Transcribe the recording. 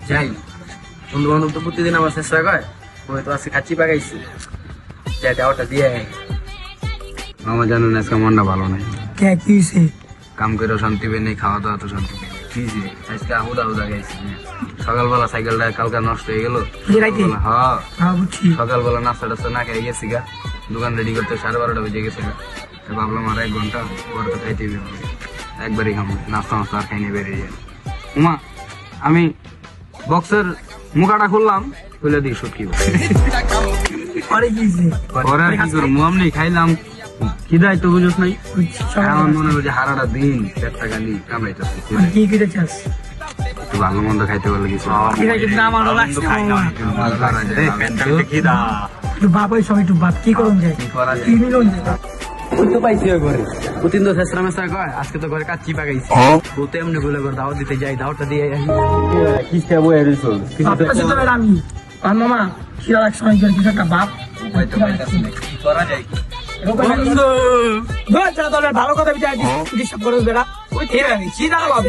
যাই বন্ধু বান্ধব তো প্রতিদিন আমার চেষ্টা করে ওই তো আজকে কাচ্চি পাকাইছি যাই ওটা দিয়ে মামা জানেন আজকে মনটা ভালো নাই। কে কি হয়েছে? কাম করে শান্তি পেয়ে নেই, খাওয়া দাওয়া তো শান্তি পেয়ে নেই। কি যে আজকে হুদা হুদা গাইছি সকালবেলা সাইকেলটা কালকা নষ্ট হয়ে গেল। রাইতে? হ্যাঁ হ্যাঁ বুঝছি। সকালবেলা নাস্তা টাস্তা না খেয়ে গেছি গা, দোকান রেডি করতে 12:30 বেজে গেছে গা। তো ভাবলাম আর 1 ঘন্টা পরে তো খাইতে হবে, একবারই খাবো, নাস্তা মাস্তা আর খাইনি বেরিয়ে যায়। উমা আমি বক্সের মুখাটা খুললাম, খুলে দিই সব কি পরে কি হয়েছে? পরে আর কি করবো, আমনি খাইলাম খিদাই তো বুঝোস নাই। বুঝছি, আমার মনে হলো যে হারাটা দিন পেটটা খালি কামড়াইতেছে, মানে কি খেতে চাস? একটু ভালো মন্দ খাইতে পারলে কিছু ঠিক আছে, না আমারও লাগছে মামা। একটু বাপ ওই সময় একটু বাপ কি করুন যায়? কি করা যায়? কি মিলন যায়? ওই তো পাইছি ওই ঘরে প্রতিদিন তো চেষ্টা মেষ্টা কয়, আজকে তো ঘরে কাচ্চি পাকাইছি, ও তো এমনি বলে করে দাওয়াত দিতে যাই, দাওয়াতটা দিয়ে আসি। বাপটা সে তো এবার আমি আর মামা খিরা লাগছে অনেক জোর, কিছু একটা বাপ কি করা যায়? বন্ধু ভালো কথা বিচার ডিস্টার্ব করো বেড়া ওই ঠিক আছে কি জানো বাপ